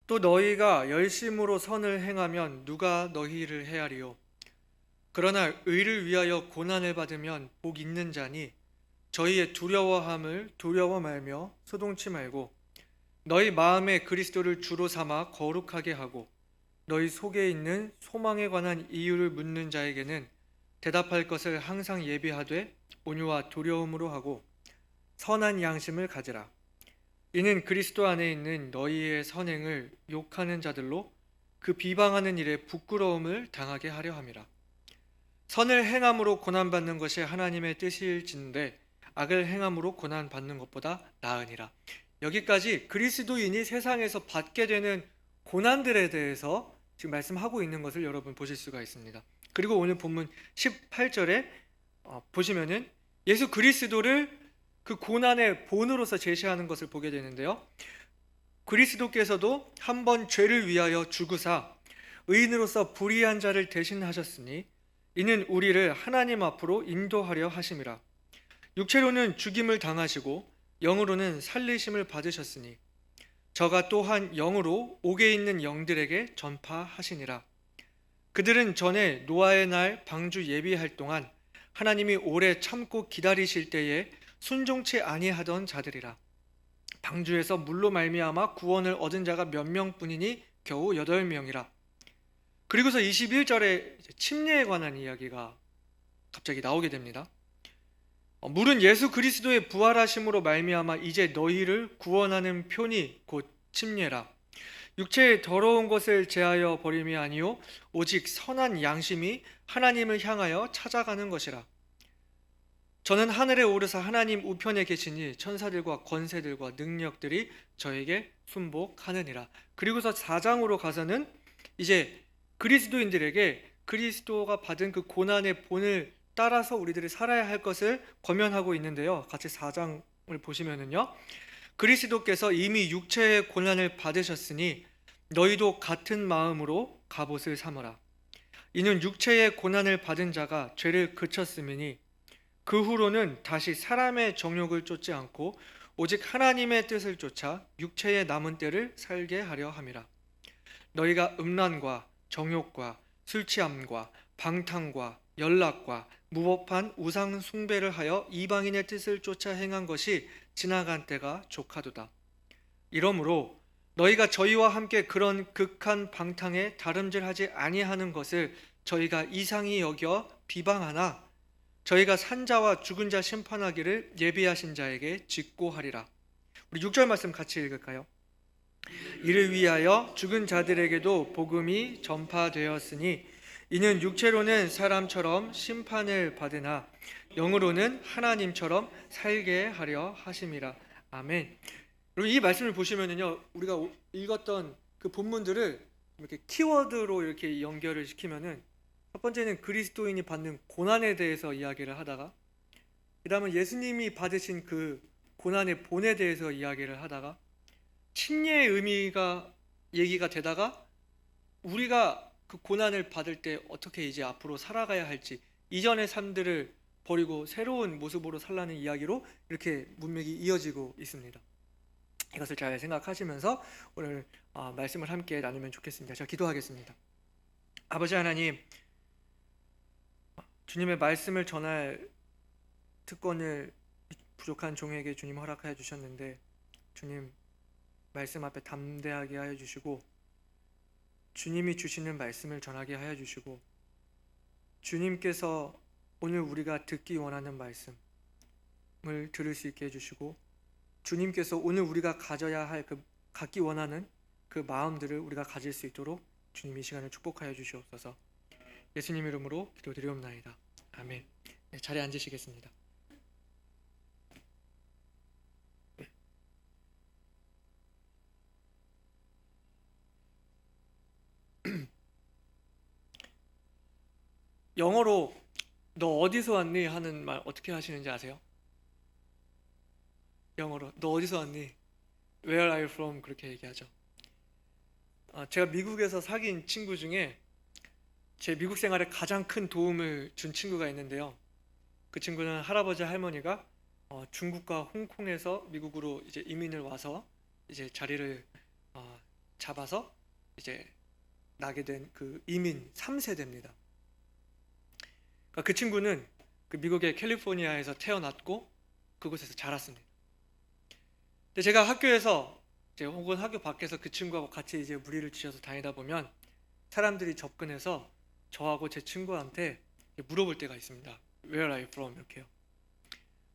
또 너희가 열심으로 선을 행하면 누가 너희를 헤아리요? 그러나 의를 위하여 고난을 받으면 복 있는 자니 저희의 두려워함을 두려워 말며 소동치 말고 너희 마음에 그리스도를 주로 삼아 거룩하게 하고 너희 속에 있는 소망에 관한 이유를 묻는 자에게는 대답할 것을 항상 예비하되 온유와 두려움으로 하고 선한 양심을 가지라. 이는 그리스도 안에 있는 너희의 선행을 욕하는 자들로 그 비방하는 일에 부끄러움을 당하게 하려 함이라. 선을 행함으로 고난받는 것이 하나님의 뜻일진데 악을 행함으로 고난받는 것보다 나으니라. 여기까지 그리스도인이 세상에서 받게 되는 고난들에 대해서 지금 말씀하고 있는 것을 여러분 보실 수가 있습니다. 그리고 오늘 본문 18절에 보시면은 예수 그리스도를 그 고난의 본으로서 제시하는 것을 보게 되는데요. 그리스도께서도 한 번 죄를 위하여 죽으사 의인으로서 불의한 자를 대신하셨으니 이는 우리를 하나님 앞으로 인도하려 하심이라. 육체로는 죽임을 당하시고 영으로는 살리심을 받으셨으니 저가 또한 영으로 옥에 있는 영들에게 전파하시니라. 그들은 전에 노아의 날 방주 예비할 동안 하나님이 오래 참고 기다리실 때에 순종치 아니하던 자들이라. 방주에서 물로 말미암아 구원을 얻은 자가 몇 명뿐이니 겨우 8명이라. 그리고서 21절에 침례에 관한 이야기가 갑자기 나오게 됩니다. 물은 예수 그리스도의 부활하심으로 말미암아 이제 너희를 구원하는 표니 곧 침례라. 육체의 더러운 것을 제하여 버림이 아니요 오직 선한 양심이 하나님을 향하여 찾아가는 것이라. 저는 하늘에 오르사 하나님 우편에 계시니 천사들과 권세들과 능력들이 저에게 순복하느니라. 그리고서 4장으로 가서는 이제 그리스도인들에게 그리스도가 받은 그 고난의 본을 따라서 우리들이 살아야 할 것을 권면하고 있는데요. 같이 4장을 보시면은요. 그리스도께서 이미 육체의 고난을 받으셨으니 너희도 같은 마음으로 갑옷을 삼으라. 이는 육체의 고난을 받은 자가 죄를 그쳤음이니 그 후로는 다시 사람의 정욕을 쫓지 않고 오직 하나님의 뜻을 쫓아 육체의 남은 때를 살게 하려 함이라. 너희가 음란과 정욕과 술 취함과 방탕과 연락과 무법한 우상 숭배를 하여 이방인의 뜻을 쫓아 행한 것이 지나간 때가 족하도다. 이러므로 너희가 저희와 함께 그런 극한 방탕에 다름질하지 아니하는 것을 저희가 이상히 여겨 비방하나 저희가 산자와 죽은 자 심판하기를 예비하신 자에게 직고하리라. 우리 6절 말씀 같이 읽을까요? 이를 위하여 죽은 자들에게도 복음이 전파되었으니 이는 육체로는 사람처럼 심판을 받으나 영으로는 하나님처럼 살게 하려 하심이라. 아멘. 그리고 이 말씀을 보시면은요, 우리가 읽었던 그 본문들을 이렇게 키워드로 이렇게 연결을 시키면은 첫 번째는 그리스도인이 받는 고난에 대해서 이야기를 하다가, 그 다음은 예수님이 받으신 그 고난의 본에 대해서 이야기를 하다가, 침례의 의미가 얘기가 되다가 우리가 그 고난을 받을 때 어떻게 이제 앞으로 살아가야 할지, 이전의 삶들을 버리고 새로운 모습으로 살라는 이야기로 이렇게 문맥이 이어지고 있습니다. 이것을 잘 생각하시면서 오늘 말씀을 함께 나누면 좋겠습니다. 제가 기도하겠습니다. 아버지 하나님, 주님의 말씀을 전할 특권을 부족한 종에게 주님 허락하여 주셨는데, 주님 말씀 앞에 담대하게 하여 주시고 주님이 주시는 말씀을 전하게 하여 주시고 주님께서 오늘 우리가 듣기 원하는 말씀을 들을 수 있게 해주시고 주님께서 오늘 우리가 가져야 할 그 갖기 원하는 그 마음들을 우리가 가질 수 있도록 주님 이 시간을 축복하여 주시옵소서. 예수님 이름으로 기도드리옵나이다. 아멘. 네, 자리에 앉으시겠습니다. 영어로 너 어디서 왔니? 하는 말 어떻게 하시는지 아세요? 영어로 너 어디서 왔니? Where are you from? 그렇게 얘기하죠. 제가 미국에서 사귄 친구 중에 제 미국 생활에 가장 큰 도움을 준 친구가 있는데요. 그 친구는 할아버지 할머니가 중국과 홍콩에서 미국으로 이제 이민을 와서 이제 자리를 잡아서 이제 나게 된 그 이민 3세대입니다. 그러니까 그 친구는 그 미국의 캘리포니아에서 태어났고 그곳에서 자랐습니다. 근데 제가 학교에서 이제 혹은 학교 밖에서 그 친구하고 같이 이제 무리를 지어서 다니다 보면 사람들이 접근해서 저하고 제 친구한테 물어볼 때가 있습니다. Where are you from? 이렇게요.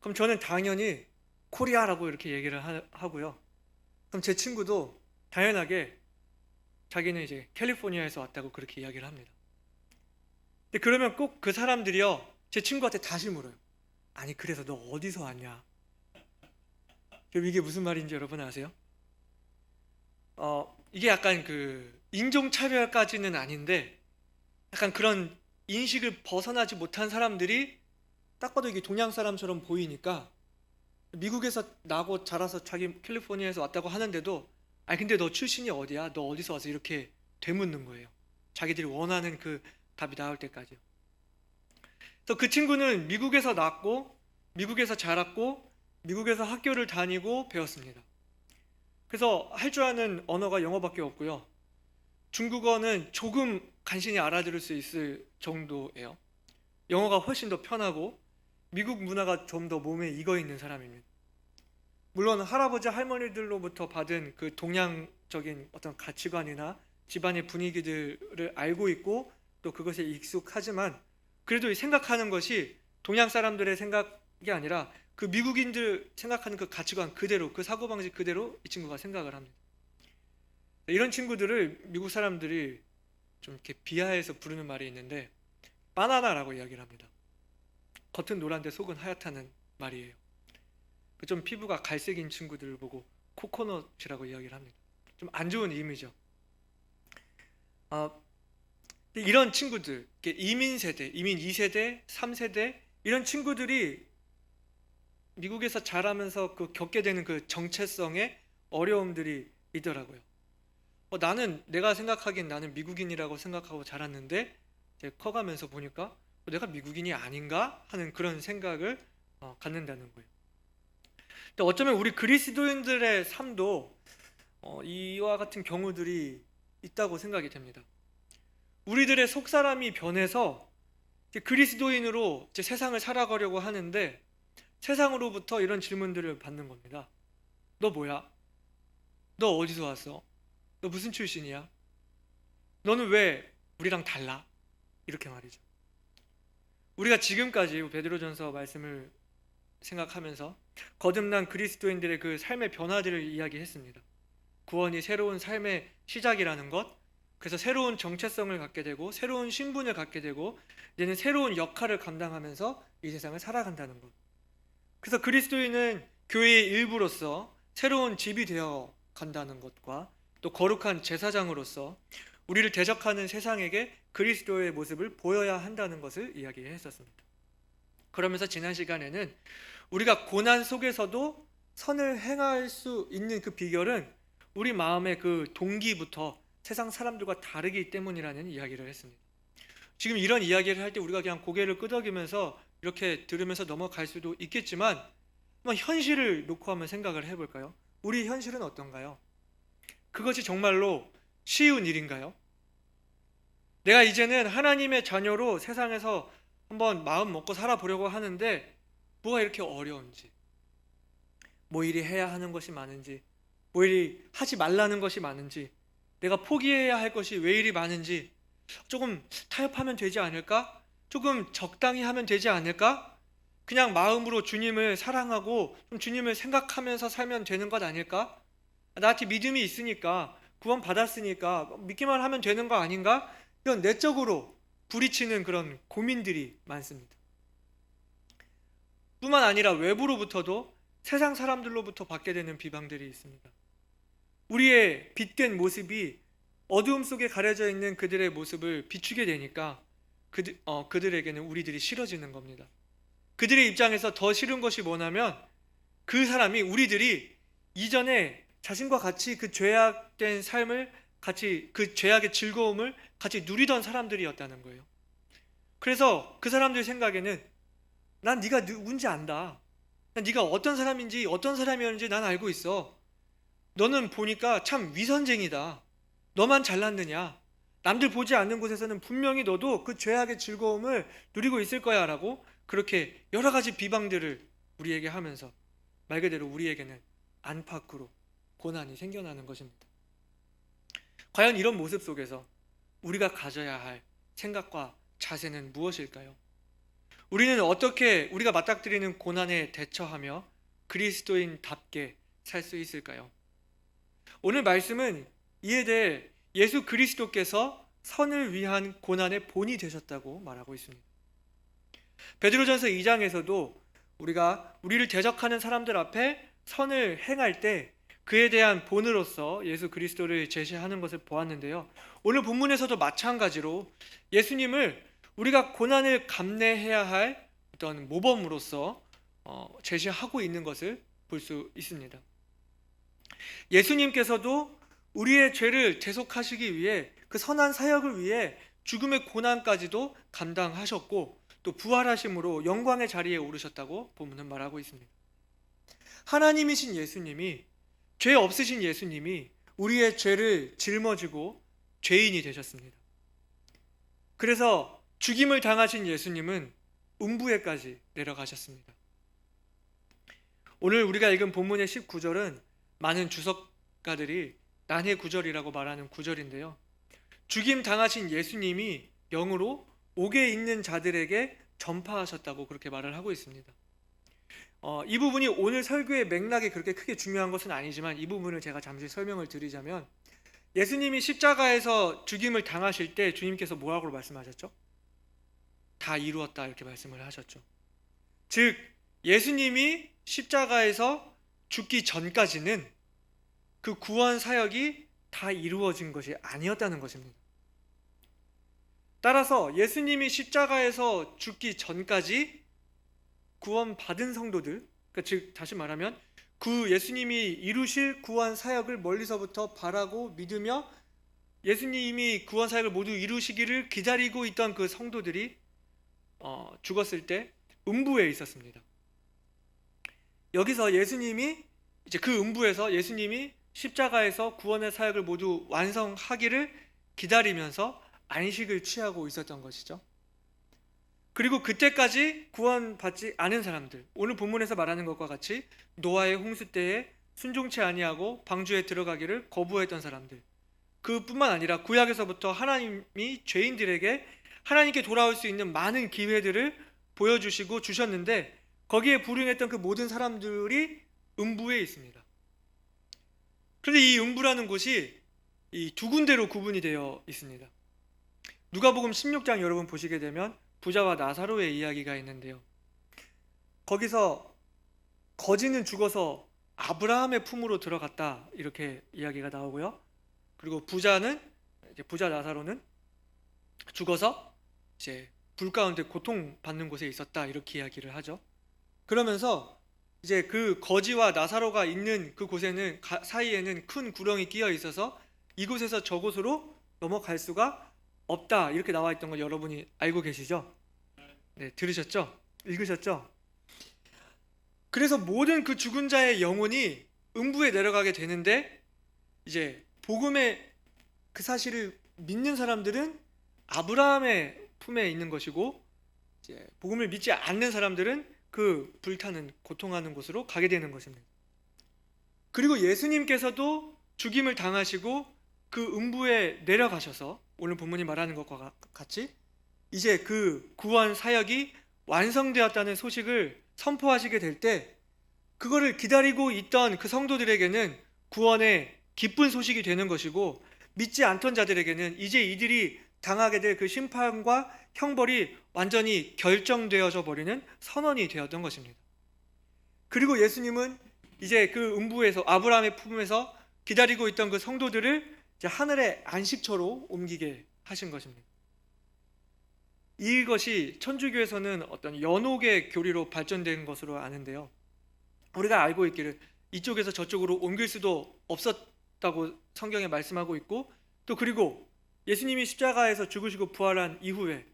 그럼 저는 당연히 코리아라고 이렇게 얘기를 하고요. 그럼 제 친구도 당연하게 자기는 이제 캘리포니아에서 왔다고 그렇게 이야기를 합니다. 근데 그러면 꼭 그 사람들이요 제 친구한테 다시 물어요. 아니 그래서 너 어디서 왔냐? 그럼 이게 무슨 말인지 여러분 아세요? 이게 약간 그 인종차별까지는 아닌데 약간 그런 인식을 벗어나지 못한 사람들이 딱 봐도 이게 동양 사람처럼 보이니까 미국에서 나고 자라서 자기 캘리포니아에서 왔다고 하는데도 아니 근데 너 출신이 어디야? 너 어디서 와서 이렇게 되묻는 거예요. 자기들이 원하는 그 답이 나올 때까지요. 그래서 그 친구는 미국에서 났고 미국에서 자랐고 미국에서 학교를 다니고 배웠습니다. 그래서 할 줄 아는 언어가 영어밖에 없고요. 중국어는 조금 간신히 알아들을 수 있을 정도예요. 영어가 훨씬 더 편하고 미국 문화가 좀 더 몸에 익어 있는 사람입니다. 물론 할아버지 할머니들로부터 받은 그 동양적인 어떤 가치관이나 집안의 분위기들을 알고 있고 또 그것에 익숙하지만 그래도 생각하는 것이 동양 사람들의 생각이 아니라 그 미국인들 생각하는 그 가치관 그대로 그 사고방식 그대로 이 친구가 생각을 합니다. 이런 친구들을 미국 사람들이 좀 이렇게 비하해서 부르는 말이 있는데 바나나라고 이야기를 합니다. 겉은 노란데 속은 하얗다는 말이에요. 좀 피부가 갈색인 친구들을 보고 코코넛이라고 이야기를 합니다. 좀 안 좋은 이미죠. 이런 친구들, 이민 세대, 이민 2세대, 3세대 이런 친구들이 미국에서 자라면서 겪게 되는 그 정체성의 어려움들이 있더라고요. 나는 내가 생각하기엔 나는 미국인이라고 생각하고 자랐는데 이제 커가면서 보니까 내가 미국인이 아닌가 하는 그런 생각을 갖는다는 거예요. 근데 어쩌면 우리 그리스도인들의 삶도 이와 같은 경우들이 있다고 생각이 됩니다. 우리들의 속사람이 변해서 이제 그리스도인으로 이제 세상을 살아가려고 하는데 세상으로부터 이런 질문들을 받는 겁니다. 너 뭐야? 너 어디서 왔어? 너 무슨 출신이야? 너는 왜 우리랑 달라? 이렇게 말이죠. 우리가 지금까지 베드로전서 말씀을 생각하면서 거듭난 그리스도인들의 그 삶의 변화들을 이야기했습니다. 구원이 새로운 삶의 시작이라는 것, 그래서 새로운 정체성을 갖게 되고 새로운 신분을 갖게 되고 이제는 새로운 역할을 감당하면서 이 세상을 살아간다는 것. 그래서 그리스도인은 교회의 일부로서 새로운 집이 되어 간다는 것과 또 거룩한 제사장으로서 우리를 대적하는 세상에게 그리스도의 모습을 보여야 한다는 것을 이야기했었습니다. 그러면서 지난 시간에는 우리가 고난 속에서도 선을 행할 수 있는 그 비결은 우리 마음의 그 동기부터 세상 사람들과 다르기 때문이라는 이야기를 했습니다. 지금 이런 이야기를 할 때 우리가 그냥 고개를 끄덕이면서 이렇게 들으면서 넘어갈 수도 있겠지만 한번 현실을 놓고 한번 생각을 해볼까요? 우리 현실은 어떤가요? 그것이 정말로 쉬운 일인가요? 내가 이제는 하나님의 자녀로 세상에서 한번 마음 먹고 살아보려고 하는데 뭐가 이렇게 어려운지, 뭐 이리 해야 하는 것이 많은지, 뭐 이리 하지 말라는 것이 많은지, 내가 포기해야 할 것이 왜 이리 많은지, 조금 타협하면 되지 않을까? 조금 적당히 하면 되지 않을까? 그냥 마음으로 주님을 사랑하고 좀 주님을 생각하면서 살면 되는 것 아닐까? 나한테 믿음이 있으니까 구원 받았으니까 믿기만 하면 되는 거 아닌가? 이런 내적으로 부딪히는 그런 고민들이 많습니다. 뿐만 아니라 외부로부터도 세상 사람들로부터 받게 되는 비방들이 있습니다. 우리의 빛된 모습이 어두움 속에 가려져 있는 그들의 모습을 비추게 되니까 그들에게는 우리들이 싫어지는 겁니다. 그들의 입장에서 더 싫은 것이 뭐냐면 그 사람이 우리들이 이전에 자신과 같이 그 죄악된 삶을 같이 그 죄악의 즐거움을 같이 누리던 사람들이었다는 거예요. 그래서 그 사람들 생각에는 난 네가 누군지 안다. 난 네가 어떤 사람인지 어떤 사람이었는지 난 알고 있어. 너는 보니까 참 위선쟁이다. 너만 잘났느냐? 남들 보지 않는 곳에서는 분명히 너도 그 죄악의 즐거움을 누리고 있을 거야 라고 그렇게 여러 가지 비방들을 우리에게 하면서 말 그대로 우리에게는 안팎으로 고난이 생겨나는 것입니다. 과연 이런 모습 속에서 우리가 가져야 할 생각과 자세는 무엇일까요? 우리는 어떻게 우리가 맞닥뜨리는 고난에 대처하며 그리스도인답게 살 수 있을까요? 오늘 말씀은 이에 대해 예수 그리스도께서 선을 위한 고난의 본이 되셨다고 말하고 있습니다. 베드로전서 2장에서도 우리가 우리를 대적하는 사람들 앞에 선을 행할 때 그에 대한 본으로서 예수 그리스도를 제시하는 것을 보았는데요. 오늘 본문에서도 마찬가지로 예수님을 우리가 고난을 감내해야 할 어떤 모범으로서 제시하고 있는 것을 볼 수 있습니다. 예수님께서도 우리의 죄를 대속하시기 위해 그 선한 사역을 위해 죽음의 고난까지도 감당하셨고 또 부활하심으로 영광의 자리에 오르셨다고 본문은 말하고 있습니다. 하나님이신 예수님이, 죄 없으신 예수님이 우리의 죄를 짊어지고 죄인이 되셨습니다. 그래서 죽임을 당하신 예수님은 음부에까지 내려가셨습니다. 오늘 우리가 읽은 본문의 19절은 많은 주석가들이 난해 구절이라고 말하는 구절인데요. 죽임 당하신 예수님이 영으로 옥에 있는 자들에게 전파하셨다고 그렇게 말을 하고 있습니다. 이 부분이 오늘 설교의 맥락이 그렇게 크게 중요한 것은 아니지만 이 부분을 제가 잠시 설명을 드리자면, 예수님이 십자가에서 죽임을 당하실 때 주님께서 뭐라고 말씀하셨죠? 다 이루었다 이렇게 말씀을 하셨죠. 즉 예수님이 십자가에서 죽기 전까지는 그 구원 사역이 다 이루어진 것이 아니었다는 것입니다. 따라서 예수님이 십자가에서 죽기 전까지 구원받은 성도들, 그러니까 즉 다시 말하면 그 예수님이 이루실 구원 사역을 멀리서부터 바라고 믿으며 예수님이 구원 사역을 모두 이루시기를 기다리고 있던 그 성도들이 죽었을 때 음부에 있었습니다. 여기서 예수님이 이제 그 음부에서 예수님이 십자가에서 구원의 사역을 모두 완성하기를 기다리면서 안식을 취하고 있었던 것이죠. 그리고 그때까지 구원받지 않은 사람들, 오늘 본문에서 말하는 것과 같이 노아의 홍수 때에 순종치 아니하고 방주에 들어가기를 거부했던 사람들, 그뿐만 아니라 구약에서부터 하나님이 죄인들에게 하나님께 돌아올 수 있는 많은 기회들을 보여주시고 주셨는데 거기에 불응했던 그 모든 사람들이 음부에 있습니다. 그런데 이 음부라는 곳이 이 두 군데로 구분이 되어 있습니다. 누가복음 16장 여러분 보시게 되면 부자와 나사로의 이야기가 있는데요. 거기서 거지는 죽어서 아브라함의 품으로 들어갔다 이렇게 이야기가 나오고요. 그리고 부자 나사로는 죽어서 이제 불 가운데 고통받는 곳에 있었다 이렇게 이야기를 하죠. 그러면서 이제 그 거지와 나사로가 있는 그 곳에는 사이에는 큰 구렁이 끼어 있어서 이곳에서 저곳으로 넘어갈 수가 없다 이렇게 나와 있던 걸 여러분이 알고 계시죠? 네, 들으셨죠? 읽으셨죠? 그래서 모든 그 죽은 자의 영혼이 음부에 내려가게 되는데 이제 복음의 그 사실을 믿는 사람들은 아브라함의 품에 있는 것이고 이제 복음을 믿지 않는 사람들은 그 불타는 고통하는 곳으로 가게 되는 것입니다. 그리고 예수님께서도 죽임을 당하시고 그 음부에 내려가셔서 오늘 본문이 말하는 것과 같이 이제 그 구원 사역이 완성되었다는 소식을 선포하시게 될 때 그거를 기다리고 있던 그 성도들에게는 구원의 기쁜 소식이 되는 것이고, 믿지 않던 자들에게는 이제 이들이 당하게 될 그 심판과 형벌이 완전히 결정되어져 버리는 선언이 되었던 것입니다. 그리고 예수님은 이제 그 음부에서 아브라함의 품에서 기다리고 있던 그 성도들을 이제 하늘의 안식처로 옮기게 하신 것입니다. 이것이 천주교에서는 어떤 연옥의 교리로 발전된 것으로 아는데요. 우리가 알고 있기를 이쪽에서 저쪽으로 옮길 수도 없었다고 성경에 말씀하고 있고, 또 그리고 예수님이 십자가에서 죽으시고 부활한 이후에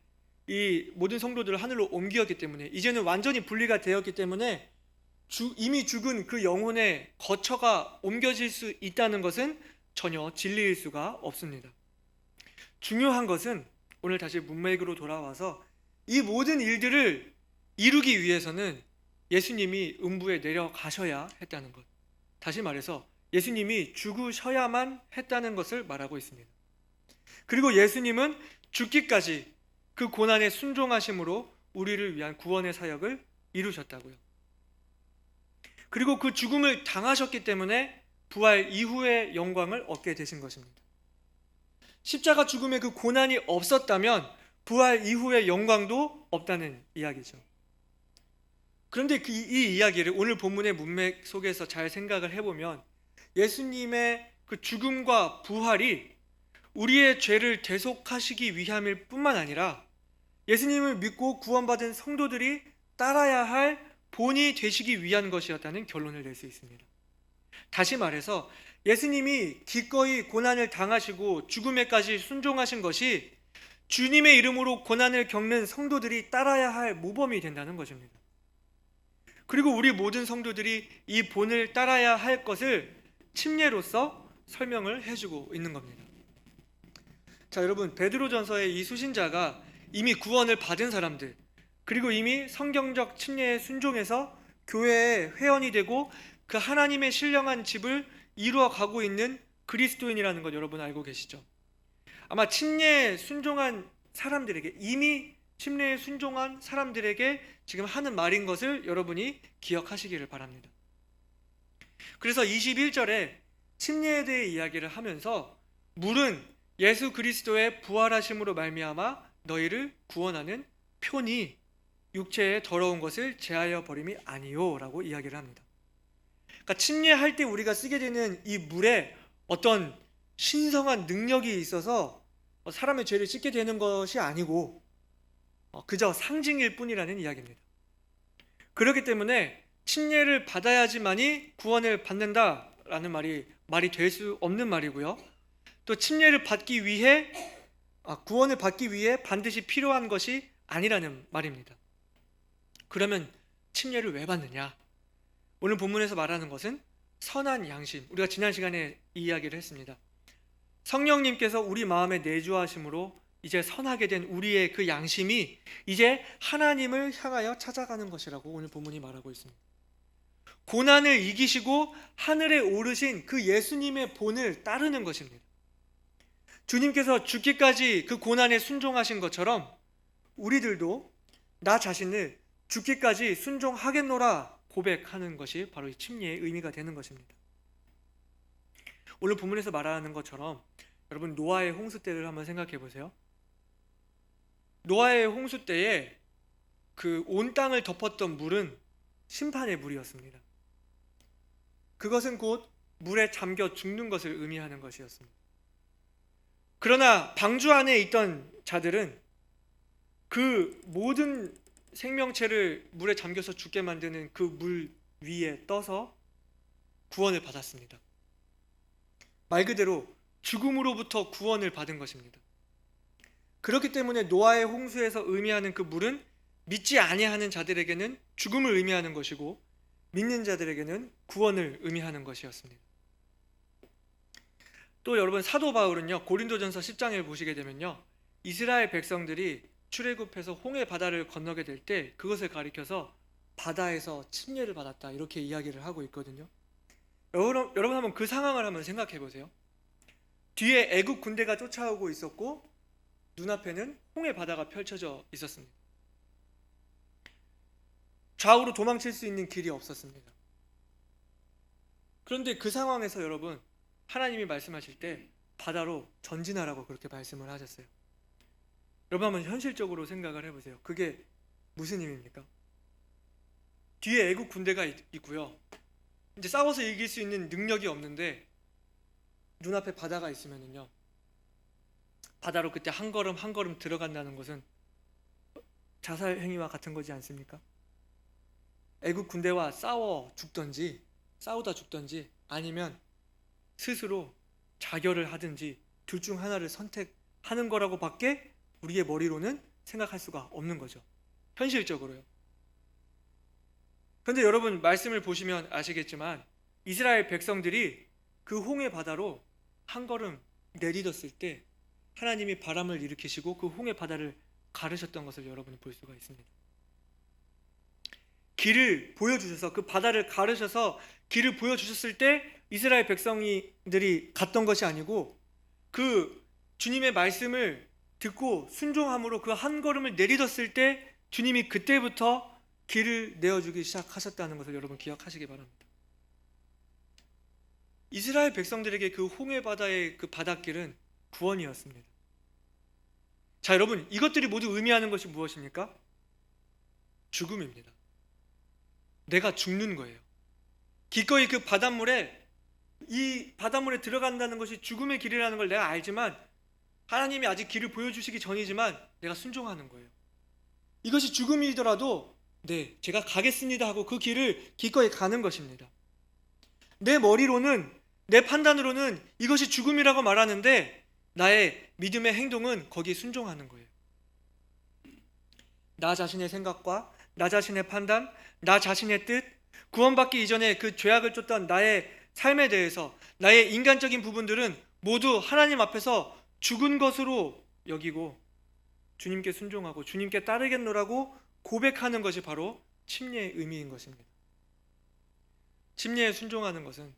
이 모든 성도들을 하늘로 옮기었기 때문에 이제는 완전히 분리가 되었기 때문에 이미 죽은 그 영혼의 거처가 옮겨질 수 있다는 것은 전혀 진리일 수가 없습니다. 중요한 것은 오늘 다시 문맥으로 돌아와서 이 모든 일들을 이루기 위해서는 예수님이 음부에 내려가셔야 했다는 것, 다시 말해서 예수님이 죽으셔야만 했다는 것을 말하고 있습니다. 그리고 예수님은 죽기까지 그 고난에 순종하심으로 우리를 위한 구원의 사역을 이루셨다고요. 그리고 그 죽음을 당하셨기 때문에 부활 이후의 영광을 얻게 되신 것입니다. 십자가 죽음의 그 고난이 없었다면 부활 이후의 영광도 없다는 이야기죠. 그런데 이 이야기를 오늘 본문의 문맥 속에서 잘 생각을 해보면 예수님의 그 죽음과 부활이 우리의 죄를 대속하시기 위함일 뿐만 아니라 예수님을 믿고 구원받은 성도들이 따라야 할 본이 되시기 위한 것이었다는 결론을 낼 수 있습니다. 다시 말해서 예수님이 기꺼이 고난을 당하시고 죽음에까지 순종하신 것이 주님의 이름으로 고난을 겪는 성도들이 따라야 할 모범이 된다는 것입니다. 그리고 우리 모든 성도들이 이 본을 따라야 할 것을 침례로서 설명을 해주고 있는 겁니다. 자, 여러분, 베드로전서의 이 수신자가 이미 구원을 받은 사람들, 그리고 이미 성경적 침례에 순종해서 교회의 회원이 되고 그 하나님의 신령한 집을 이루어 가고 있는 그리스도인이라는 것 여러분 알고 계시죠? 아마 침례에 순종한 사람들에게, 이미 침례에 순종한 사람들에게 지금 하는 말인 것을 여러분이 기억하시기를 바랍니다. 그래서 21절에 침례에 대해 이야기를 하면서 물은 예수 그리스도의 부활하심으로 말미암아 너희를 구원하는 표니 육체의 더러운 것을 제하여 버림이 아니요 라고 이야기를 합니다. 그러니까 침례할 때 우리가 쓰게 되는 이 물에 어떤 신성한 능력이 있어서 사람의 죄를 씻게 되는 것이 아니고 그저 상징일 뿐이라는 이야기입니다. 그렇기 때문에 침례를 받아야지만이 구원을 받는다라는 말이 될 수 없는 말이고요. 또 침례를 받기 위해 구원을 받기 위해 반드시 필요한 것이 아니라는 말입니다. 그러면 침례를 왜 받느냐? 오늘 본문에서 말하는 것은 선한 양심. 우리가 지난 시간에 이 이야기를 했습니다. 성령님께서 우리 마음에 내주하심으로 이제 선하게 된 우리의 그 양심이 이제 하나님을 향하여 찾아가는 것이라고 오늘 본문이 말하고 있습니다. 고난을 이기시고 하늘에 오르신 그 예수님의 본을 따르는 것입니다. 주님께서 죽기까지 그 고난에 순종하신 것처럼 우리들도 나 자신을 죽기까지 순종하겠노라 고백하는 것이 바로 이 침례의 의미가 되는 것입니다. 오늘 본문에서 말하는 것처럼 여러분 노아의 홍수 때를 한번 생각해 보세요. 노아의 홍수 때에 그 온 땅을 덮었던 물은 심판의 물이었습니다. 그것은 곧 물에 잠겨 죽는 것을 의미하는 것이었습니다. 그러나 방주 안에 있던 자들은 그 모든 생명체를 물에 잠겨서 죽게 만드는 그 물 위에 떠서 구원을 받았습니다. 말 그대로 죽음으로부터 구원을 받은 것입니다. 그렇기 때문에 노아의 홍수에서 의미하는 그 물은 믿지 아니하는 자들에게는 죽음을 의미하는 것이고 믿는 자들에게는 구원을 의미하는 것이었습니다. 또 여러분 사도 바울은요, 고린도전서 10장을 보시게 되면요, 이스라엘 백성들이 출애굽해서 홍해 바다를 건너게 될 때 그것을 가리켜서 바다에서 침례를 받았다 이렇게 이야기를 하고 있거든요. 여러분 한번 그 상황을 한번 생각해 보세요. 뒤에 애국 군대가 쫓아오고 있었고 눈앞에는 홍해 바다가 펼쳐져 있었습니다. 좌우로 도망칠 수 있는 길이 없었습니다. 그런데 그 상황에서 여러분 하나님이 말씀하실 때 바다로 전진하라고 그렇게 말씀을 하셨어요. 여러분 한번 현실적으로 생각을 해보세요. 그게 무슨 의미입니까? 뒤에 애국 군대가 있고요. 이제 싸워서 이길 수 있는 능력이 없는데 눈앞에 바다가 있으면은요, 바다로 그때 한 걸음 한 걸음 들어간다는 것은 자살 행위와 같은 거지 않습니까? 애국 군대와 싸우다 죽던지 아니면 스스로 자결을 하든지 둘 중 하나를 선택하는 거라고 밖에 우리의 머리로는 생각할 수가 없는 거죠. 현실적으로요. 그런데 여러분 말씀을 보시면 아시겠지만 이스라엘 백성들이 그 홍해 바다로 한 걸음 내딛었을 때 하나님이 바람을 일으키시고 그 홍해 바다를 가르셨던 것을 여러분이 볼 수가 있습니다. 길을 보여주셔서, 그 바다를 가르셔서 길을 보여주셨을 때 이스라엘 백성들이 갔던 것이 아니고, 그 주님의 말씀을 듣고 순종함으로 그 한 걸음을 내딛었을 때 주님이 그때부터 길을 내어주기 시작하셨다는 것을 여러분 기억하시기 바랍니다. 이스라엘 백성들에게 그 홍해 바다의 그 바닷길은 구원이었습니다. 자, 여러분, 이것들이 모두 의미하는 것이 무엇입니까? 죽음입니다. 내가 죽는 거예요. 기꺼이 그 바닷물에, 이 바닷물에 들어간다는 것이 죽음의 길이라는 걸 내가 알지만, 하나님이 아직 길을 보여주시기 전이지만 내가 순종하는 거예요. 이것이 죽음이더라도 네, 제가 가겠습니다 하고 그 길을 기꺼이 가는 것입니다. 내 머리로는, 내 판단으로는 이것이 죽음이라고 말하는데 나의 믿음의 행동은 거기에 순종하는 거예요. 나 자신의 생각과 나 자신의 판단, 나 자신의 뜻, 구원받기 이전에 그 죄악을 쫓던 나의 삶에 대해서, 나의 인간적인 부분들은 모두 하나님 앞에서 죽은 것으로 여기고 주님께 순종하고 주님께 따르겠노라고 고백하는 것이 바로 침례의 의미인 것입니다. 침례에 순종하는 것은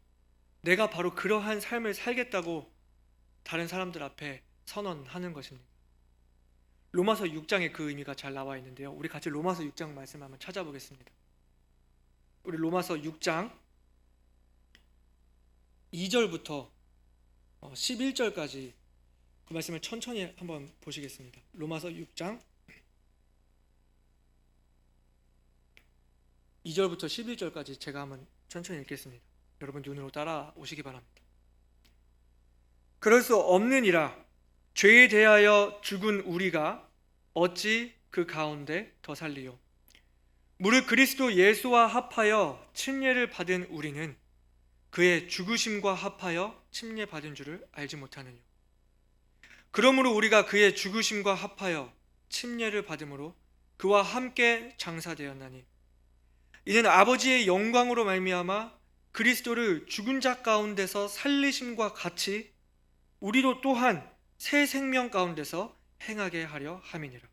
내가 바로 그러한 삶을 살겠다고 다른 사람들 앞에 선언하는 것입니다. 로마서 6장에 그 의미가 잘 나와 있는데요, 우리 같이 로마서 6장 말씀 한번 찾아보겠습니다. 우리 로마서 6장 2절부터 11절까지 그 말씀을 천천히 한번 보시겠습니다. 로마서 6장 2절부터 11절까지 제가 한번 천천히 읽겠습니다. 여러분 눈으로 따라오시기 바랍니다. 그럴 수 없느니라 죄에 대하여 죽은 우리가 어찌 그 가운데 더 살리요. 무릇 그리스도 예수와 합하여 침례를 받은 우리는 그의 죽으심과 합하여 침례 받은 줄을 알지 못하느뇨. 그러므로 우리가 그의 죽으심과 합하여 침례를 받음으로 그와 함께 장사되었나니 이는 아버지의 영광으로 말미암아 그리스도를 죽은 자 가운데서 살리심과 같이 우리도 또한 새 생명 가운데서 행하게 하려 함이니라.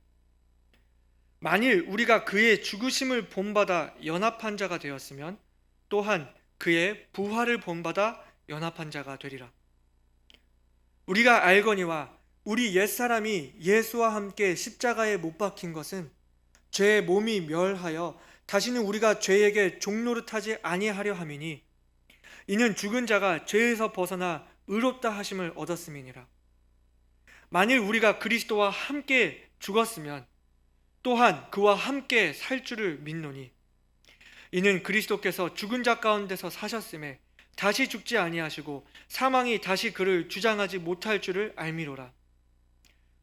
만일 우리가 그의 죽으심을 본받아 연합한 자가 되었으면 또한 그의 부활을 본받아 연합한 자가 되리라. 우리가 알거니와 우리 옛사람이 예수와 함께 십자가에 못 박힌 것은 죄의 몸이 멸하여 다시는 우리가 죄에게 종노릇하지 아니하려 함이니 이는 죽은 자가 죄에서 벗어나 의롭다 하심을 얻었음이니라. 만일 우리가 그리스도와 함께 죽었으면 또한 그와 함께 살 줄을 믿노니 이는 그리스도께서 죽은 자 가운데서 사셨음에 다시 죽지 아니하시고 사망이 다시 그를 주장하지 못할 줄을 알미로라.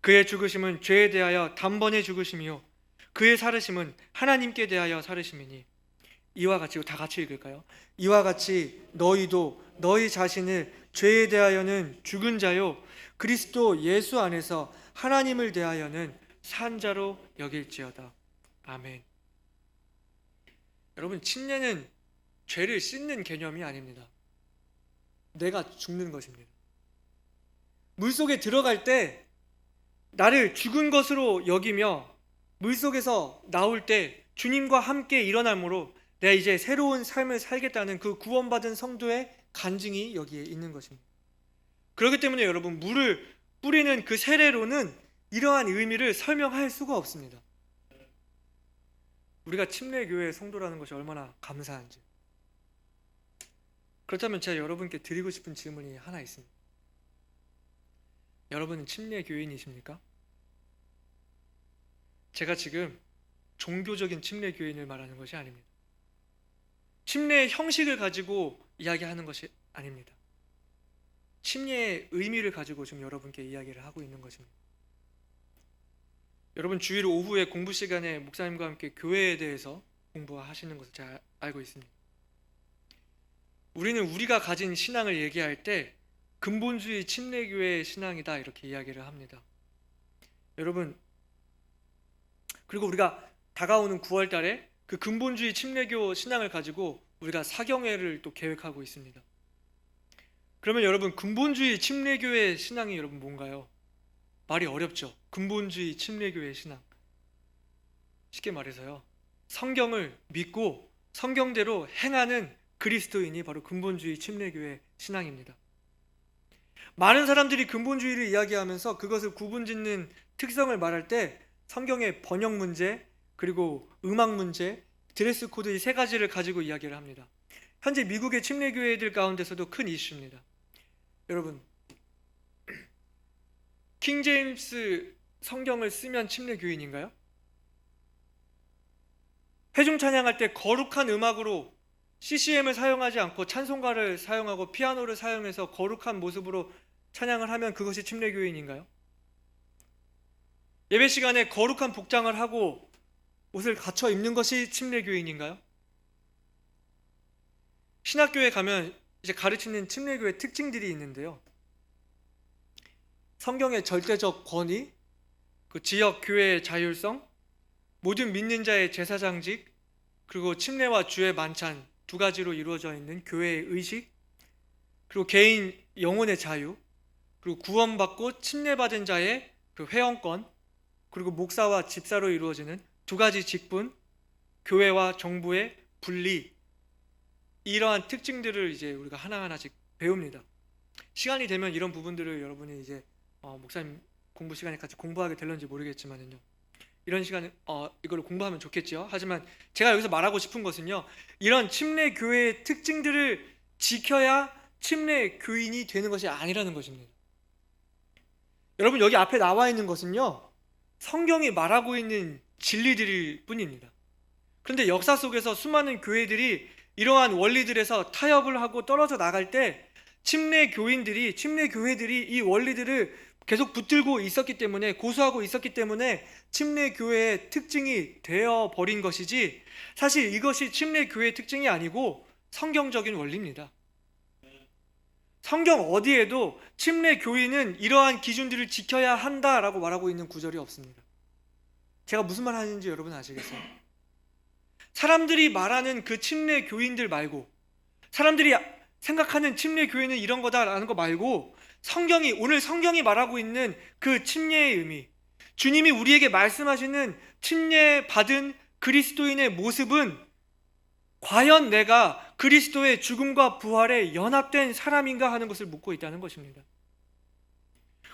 그의 죽으심은 죄에 대하여 단번에 죽으심이요 그의 살으심은 하나님께 대하여 살으심이니 이와 같이, 다 같이 읽을까요? 이와 같이 너희도 너희 자신을 죄에 대하여는 죽은 자요 그리스도 예수 안에서 하나님을 대하여는 산 자로 여길지어다. 아멘. 여러분, 침례는 죄를 씻는 개념이 아닙니다. 내가 죽는 것입니다. 물속에 들어갈 때 나를 죽은 것으로 여기며 물속에서 나올 때 주님과 함께 일어남으로 내가 이제 새로운 삶을 살겠다는 그 구원받은 성도의 간증이 여기에 있는 것입니다. 그렇기 때문에 여러분, 물을 뿌리는 그 세례로는 이러한 의미를 설명할 수가 없습니다. 우리가 침례교회의 성도라는 것이 얼마나 감사한지. 그렇다면 제가 여러분께 드리고 싶은 질문이 하나 있습니다. 여러분은 침례교인이십니까? 제가 지금 종교적인 침례교인을 말하는 것이 아닙니다. 침례의 형식을 가지고 이야기하는 것이 아닙니다. 침례의 의미를 가지고 지금 여러분께 이야기를 하고 있는 것입니다. 여러분, 주일 오후에 공부 시간에 목사님과 함께 교회에 대해서 공부하시는 것을 잘 알고 있습니다. 우리는 우리가 가진 신앙을 얘기할 때 근본주의 침례교회의 신앙이다 이렇게 이야기를 합니다. 여러분, 그리고 우리가 다가오는 9월 달에 그 근본주의 침례교 신앙을 가지고 우리가 사경회를 또 계획하고 있습니다. 그러면 여러분, 근본주의 침례교회 신앙이 여러분 뭔가요? 말이 어렵죠. 근본주의 침례교회 신앙. 쉽게 말해서요, 성경을 믿고 성경대로 행하는 그리스도인이 바로 근본주의 침례교회 신앙입니다. 많은 사람들이 근본주의를 이야기하면서 그것을 구분짓는 특성을 말할 때 성경의 번역 문제, 그리고 음악 문제, 드레스 코드 이 세 가지를 가지고 이야기를 합니다. 현재 미국의 침례교회들 가운데서도 큰 이슈입니다. 여러분, 킹제임스 성경을 쓰면 침례교인인가요? 회중 찬양할 때 거룩한 음악으로 CCM을 사용하지 않고 찬송가를 사용하고 피아노를 사용해서 거룩한 모습으로 찬양을 하면 그것이 침례교인인가요? 예배 시간에 거룩한 복장을 하고 옷을 갖춰 입는 것이 침례교인인가요? 신학교에 가면 이제 가르치는 침례교회 특징들이 있는데요, 성경의 절대적 권위, 그 지역 교회의 자율성, 모든 믿는 자의 제사장직, 그리고 침례와 주의 만찬 두 가지로 이루어져 있는 교회의 의식, 그리고 개인 영혼의 자유, 그리고 구원받고 침례받은 자의 그 회원권, 그리고 목사와 집사로 이루어지는 두 가지 직분, 교회와 정부의 분리, 이러한 특징들을 이제 우리가 하나하나씩 배웁니다. 시간이 되면 이런 부분들을 여러분이 이제 목사님 공부 시간에 같이 공부하게 될런지 모르겠지만요, 이런 시간에 이걸 공부하면 좋겠죠. 하지만 제가 여기서 말하고 싶은 것은요, 이런 침례 교회의 특징들을 지켜야 침례 교인이 되는 것이 아니라는 것입니다. 여러분, 여기 앞에 나와 있는 것은요, 성경이 말하고 있는 진리들일 뿐입니다. 그런데 역사 속에서 수많은 교회들이 이러한 원리들에서 타협을 하고 떨어져 나갈 때 침례 교회들이 이 원리들을 계속 붙들고 있었기 때문에, 고수하고 있었기 때문에 침례 교회의 특징이 되어 버린 것이지, 사실 이것이 침례 교회의 특징이 아니고 성경적인 원리입니다. 성경 어디에도 침례 교인은 이러한 기준들을 지켜야 한다라고 말하고 있는 구절이 없습니다. 제가 무슨 말 하는지 여러분 아시겠어요? 사람들이 말하는 그 침례 교인들 말고, 사람들이 생각하는 침례 교인은 이런 거다라는 거 말고, 오늘 성경이 말하고 있는 그 침례의 의미, 주님이 우리에게 말씀하시는 침례 받은 그리스도인의 모습은 과연 내가 그리스도의 죽음과 부활에 연합된 사람인가 하는 것을 묻고 있다는 것입니다.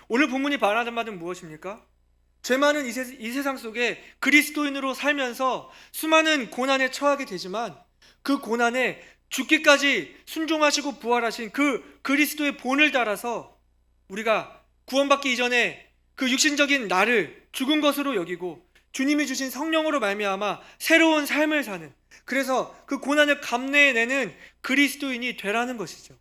오늘 본문이 말하는 바는 무엇입니까? 죄 많은 이 세상 속에 그리스도인으로 살면서 수많은 고난에 처하게 되지만, 그 고난에 죽기까지 순종하시고 부활하신 그 그리스도의 본을 따라서 우리가 구원받기 이전에 그 육신적인 나를 죽은 것으로 여기고 주님이 주신 성령으로 말미암아 새로운 삶을 사는, 그래서 그 고난을 감내해내는 그리스도인이 되라는 것이죠.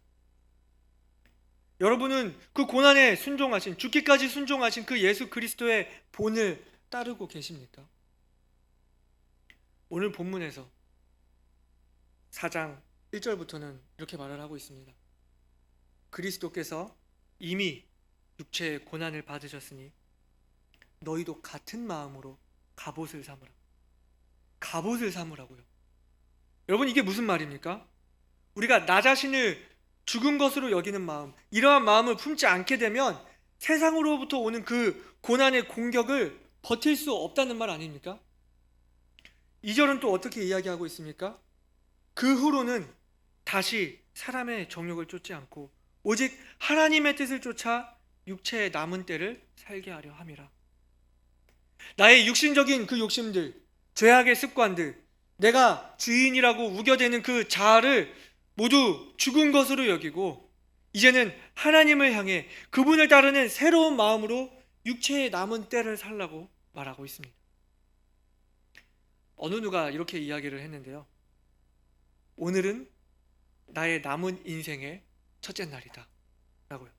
여러분은 그 고난에 순종하신, 죽기까지 순종하신 그 예수 그리스도의 본을 따르고 계십니까? 오늘 본문에서 4장 1절부터는 이렇게 말을 하고 있습니다. 그리스도께서 이미 육체의 고난을 받으셨으니 너희도 같은 마음으로 갑옷을 삼으라. 갑옷을 삼으라고요. 여러분, 이게 무슨 말입니까? 우리가 나 자신을 죽은 것으로 여기는 마음, 이러한 마음을 품지 않게 되면 세상으로부터 오는 그 고난의 공격을 버틸 수 없다는 말 아닙니까? 2절은 또 어떻게 이야기하고 있습니까? 그 후로는 다시 사람의 정욕을 쫓지 않고 오직 하나님의 뜻을 쫓아 육체의 남은 때를 살게 하려 함이라. 나의 육신적인 그 욕심들, 죄악의 습관들, 내가 주인이라고 우겨대는 그 자아를 모두 죽은 것으로 여기고 이제는 하나님을 향해 그분을 따르는 새로운 마음으로 육체의 남은 때를 살라고 말하고 있습니다. 어느 누가 이렇게 이야기를 했는데요, 오늘은 나의 남은 인생의 첫째 날이다 라고요.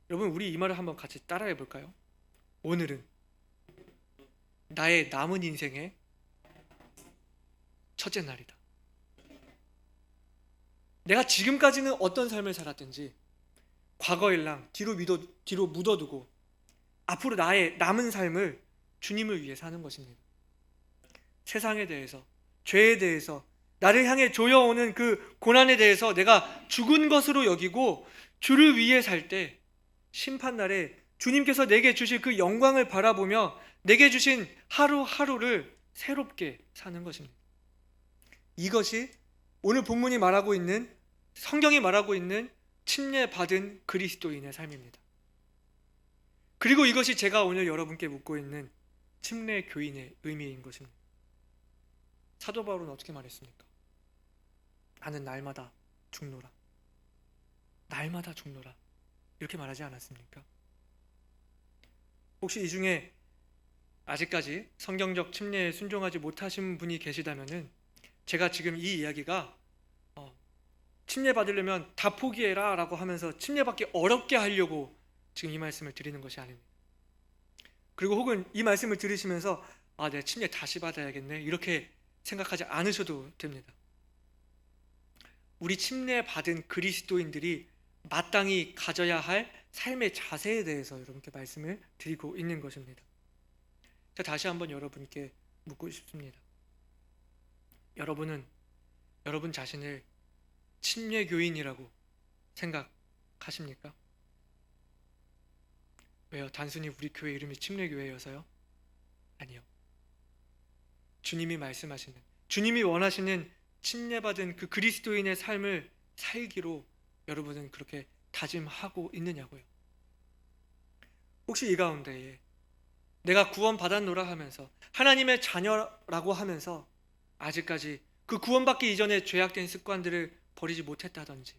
여러분, 우리 이 말을 한번 같이 따라해 볼까요? 오늘은 나의 남은 인생의 첫째 날이다. 내가 지금까지는 어떤 삶을 살았든지 과거일랑 뒤로 묻어두고 앞으로 나의 남은 삶을 주님을 위해 사는 것입니다. 세상에 대해서, 죄에 대해서, 나를 향해 조여오는 그 고난에 대해서 내가 죽은 것으로 여기고 주를 위해 살 때 심판날에 주님께서 내게 주실 그 영광을 바라보며 내게 주신 하루하루를 새롭게 사는 것입니다. 이것이 오늘 본문이 말하고 있는, 성경이 말하고 있는 침례받은 그리스도인의 삶입니다. 그리고 이것이 제가 오늘 여러분께 묻고 있는 침례 교인의 의미인 것입니다. 사도 바울은 어떻게 말했습니까? 나는 날마다 죽노라. 날마다 죽노라. 이렇게 말하지 않았습니까? 혹시 이 중에 아직까지 성경적 침례에 순종하지 못하신 분이 계시다면은 제가 지금 이 이야기가 침례 받으려면 다 포기해라 라고 하면서 침례받기 어렵게 하려고 지금 이 말씀을 드리는 것이 아닙니다. 그리고 혹은 이 말씀을 들으시면서 내가 침례 다시 받아야겠네 이렇게 생각하지 않으셔도 됩니다. 우리 침례 받은 그리스도인들이 마땅히 가져야 할 삶의 자세에 대해서 여러분께 말씀을 드리고 있는 것입니다. 자, 다시 한번 여러분께 묻고 싶습니다. 여러분은 여러분 자신을 침례교인이라고 생각하십니까? 왜요? 단순히 우리 교회 이름이 침례교회여서요? 아니요. 주님이 말씀하시는, 주님이 원하시는 침례받은 그 그리스도인의 삶을 살기로 여러분은 그렇게 다짐하고 있느냐고요. 혹시 이 가운데에 내가 구원받았노라 하면서 하나님의 자녀라고 하면서 아직까지 그 구원받기 이전에 죄악된 습관들을 버리지 못했다든지,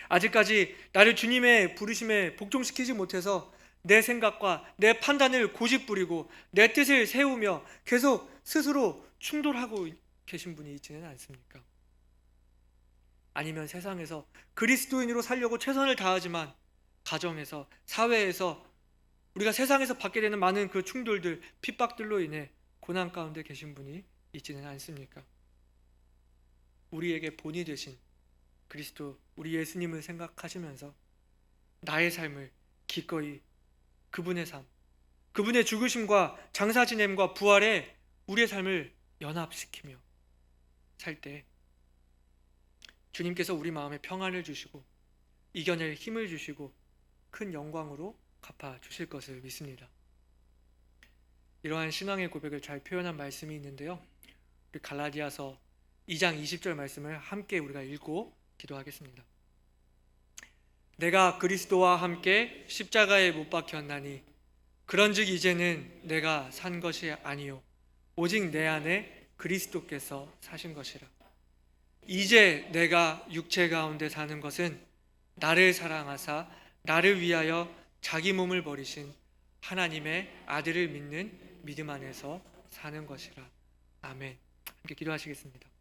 아직까지 나를 주님의 부르심에 복종시키지 못해서 내 생각과 내 판단을 고집부리고 내 뜻을 세우며 계속 스스로 충돌하고 계신 분이 있지는 않습니까? 아니면 세상에서 그리스도인으로 살려고 최선을 다하지만 가정에서, 사회에서, 우리가 세상에서 받게 되는 많은 그 충돌들, 핍박들로 인해 고난 가운데 계신 분이 있지는 않습니까? 우리에게 본이 되신 그리스도, 우리 예수님을 생각하시면서 나의 삶을 기꺼이 그분의 삶, 그분의 죽으심과 장사 지냄과 부활에 우리의 삶을 연합시키며 살 때 주님께서 우리 마음에 평안을 주시고 이겨낼 힘을 주시고 큰 영광으로 갚아 주실 것을 믿습니다. 이러한 신앙의 고백을 잘 표현한 말씀이 있는데요, 우리 갈라디아서 2장 20절 말씀을 함께 우리가 읽고 기도하겠습니다. 내가 그리스도와 함께 십자가에 못 박혔나니 그런즉 이제는 내가 산 것이 아니요 오직 내 안에 그리스도께서 사신 것이라. 이제 내가 육체 가운데 사는 것은 나를 사랑하사 나를 위하여 자기 몸을 버리신 하나님의 아들을 믿는 믿음 안에서 사는 것이라. 아멘. 함께 기도하시겠습니다.